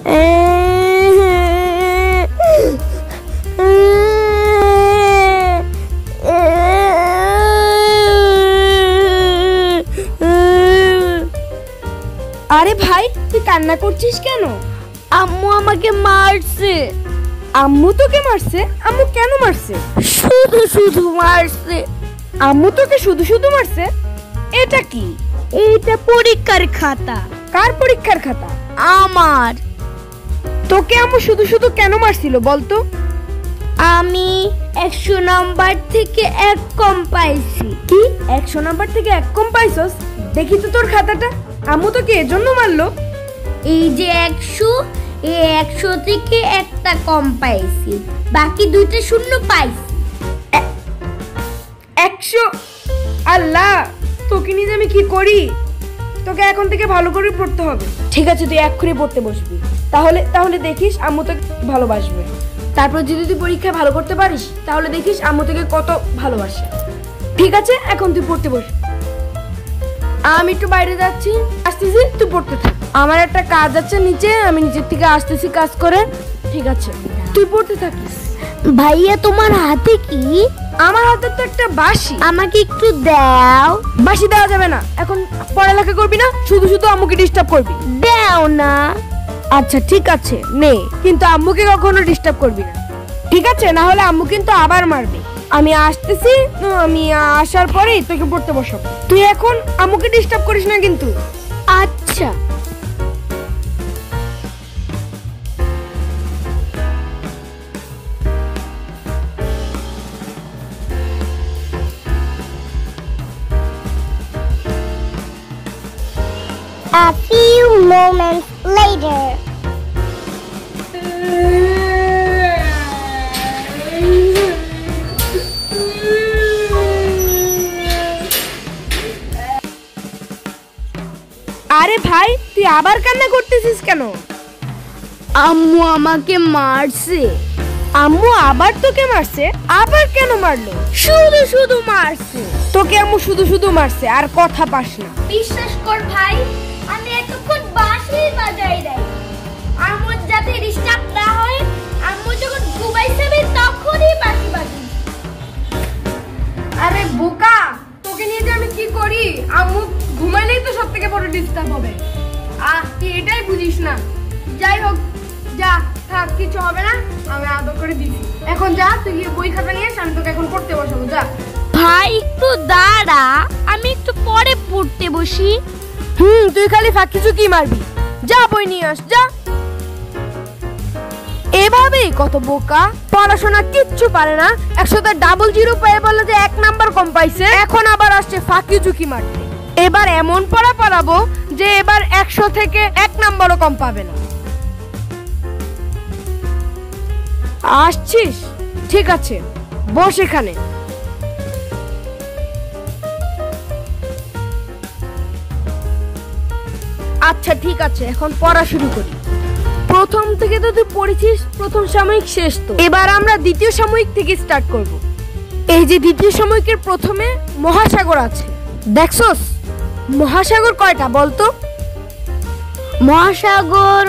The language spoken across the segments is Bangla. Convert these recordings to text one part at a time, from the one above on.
আরে ভাই, তুই কান্না করছিস কেন? আম্মু আমাকে মারছে। আম্মু তোকে মারছে? আম্মু কেন মারছে? শুধু শুধু মারছে। আম্মু তোকে শুধু শুধু মারছে? এটা কি? এটা পরীক্ষার খাতা। কার পরীক্ষার খাতা? আমার। তোকে আম্মু শুধু শুধু কেন মারছিল বলতো? আমি 100 নাম্বার থেকে 1 কম পাইছি। কি 100 নাম্বার থেকে 1 কম পাইছস? দেখি তো তোর খাতাটা। আম্মু তোকে এজন্য মারলো? এই যে 100, এই 100 থেকে একটা কম পাইছি, বাকি দুইটা শূন্য পাইছি। 100? আল্লাহ, তোকে নিয়ে আমি কি করি? তোকে এখন থেকে ভালো করে পড়তে হবে। ঠিক আছে, তুই এক্ষুনি পড়তে বসবি। তাহলে দেখিস আম্মু তোকে ভালোবাসবে। তারপর যদি তুই পরীক্ষায় ভালো করতে পারিস তাহলে দেখিস আম্মু তোকে কত ভালোবাসে। ঠিক আছে, এখন তুই পড়তে বস। আমি একটু বাইরে যাচ্ছি, আসতেছি, তুই পড়তে থাক। আমার একটা কাজ আছে নিচে, আমি নিচের থেকে আসতেছি কাজ করে। ঠিক আছে, তুই পড়তে থাকিস। ভাইয়া, তোমার হাতে কি? আমার হাতে তো একটা বাঁশি। আমাকে একটু দাও। বাঁশি দেওয়া যাবে না, এখন পড়ালেখা করবি না, শুধু শুধু আম্মুকে ডিস্টার্ব করবি। দাও না। আচ্ছা ঠিক আছে, নে, কিন্তু আম্মুকে কখনো ডিস্টার্ব করবি না, ঠিক আছে? না হলে আম্মু কিন্তু আবার মারবে। আমি আসতেছি, আমি আসার পরেই তোকে পড়তে বসাবো। তুই এখন আম্মুকে ডিস্টার্ব করিস না কিন্তু। আচ্ছা। A few moments later. আরে ভাই, তুই আবার কান্না করতেছিস কেন? আম্মু আমাকে মারছে। আম্মু আবার তোকে মারছে? আবার কেন মারলো? শুধু শুধু মারছে। তোকে আম্মু শুধু শুধু মারছে, আর কথা পাস না। বিশ্বাস কর ভাই, আমি এতক্ষণ বাঁশি বাজাই দেই আম্মুর যাতে ডিস্টার্ব না হয়। আম্মু যখন ঘুমাইছে তখনই বাঁশি বাজি। আরে বোকা, তোকে নিয়ে যে আমি কি করি? আম্মু ঘুমাইলেই তো সব থেকে বড় ডিস্টার্ব হবে। তুই এটাই বুঝিস না। যাই হোক, যা থাক, কিছু হবে না, আমি আদর করে দিছি। এখন যা, তুই গিয়ে বই খাতা নিয়ে এসে, আমি তোকে এখন পড়তে বসাবো। যা। ভাই একটু দাঁড়া, আমি একটু পরে পড়তে বসি। তুই খালি ফাঁকি চুকি মারবি। যা, বই নিয়ে আস, যা। এভাবেই কত বোকা, পড়াশোনা কিচ্ছু পারে না, 100তে ডাবল জিরো পেয়ে বললো যে 1 নাম্বার কম পাইছে, এখন আবার আসছে ফাঁকি চুকি মারতে। এবার এমন পড়া পড়াবো যে এবার 100 থেকে 1 নাম্বারও কম পাবে না। আসছিস? ঠিক আছে, বস এখানে। আচ্ছা ঠিক আছে, এখন পড়া শুরু করি। প্রথম থেকে তো তুই পড়েছিস, প্রথম সাময়িক শেষ তো। এবার আমরা দ্বিতীয় সাময়িক থেকে স্টার্ট করব। এই যে দ্বিতীয় সাময়িকের প্রথমে মহাসাগর আছে, দেখছস? মহাসাগর কয়টা বলতো? মহাসাগর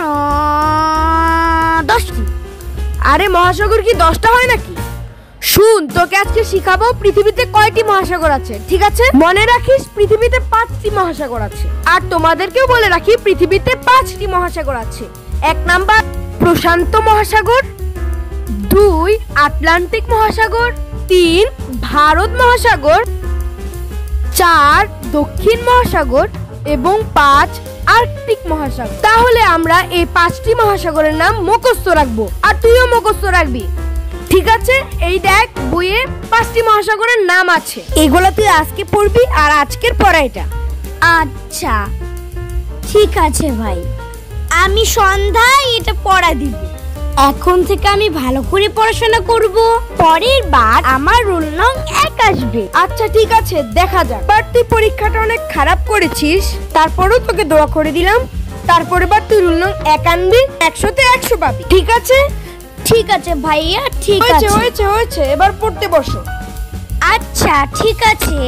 10টি। আরে মহাসাগর কি 10টা হয় নাকি? শুন, তোকে আজকে শিখাবো পৃথিবীতে কয়টি মহাসাগর আছে, ঠিক আছে? মনে রাখিস পৃথিবীতে 5টি মহাসাগর আছে। আর তোমাদেরকেও বলে রাখি পৃথিবীতে 5টি মহাসাগর আছে। 1 নাম্বার প্রশান্ত মহাসাগর, 2 আটলান্টিক মহাসাগর, 3 ভারত মহাসাগর, 4 দক্ষিণ মহাসাগর এবং 5 আর্কটিক মহাসাগর। তাহলে আমরা এই 5টি মহাসাগরের নাম মুখস্থ রাখবো, আর তুইও মুখস্থ রাখবি, ঠিক আছে? এই দেখ, বইয়ে 5টি মহাসাগরের নাম আছে, এগুলো তুই আজকে পড়বি আর আজকের পড়া এটা। আচ্ছা ঠিক আছে ভাই, আমি সন্ধ্যায় এটা পড়া দিব। এখন থেকে আমি ভালো করে পড়াশোনা করব, পরের বার আমার রোল নং 1 আসবে। আচ্ছা ঠিক আছে, দেখা যাক। বাট তুই পরীক্ষাটা অনেক খারাপ করেছিস, তারপরেও তোকে দোয়া করে দিলাম। তারপরে বার তুই রোল নং 1 আনবি, 100তে 100 পাবি, ঠিক আছে? ঠিক আছে ভাইয়া, ঠিক আছে। হয়েছে, এবার পড়তে বসো। আচ্ছা ঠিক আছে।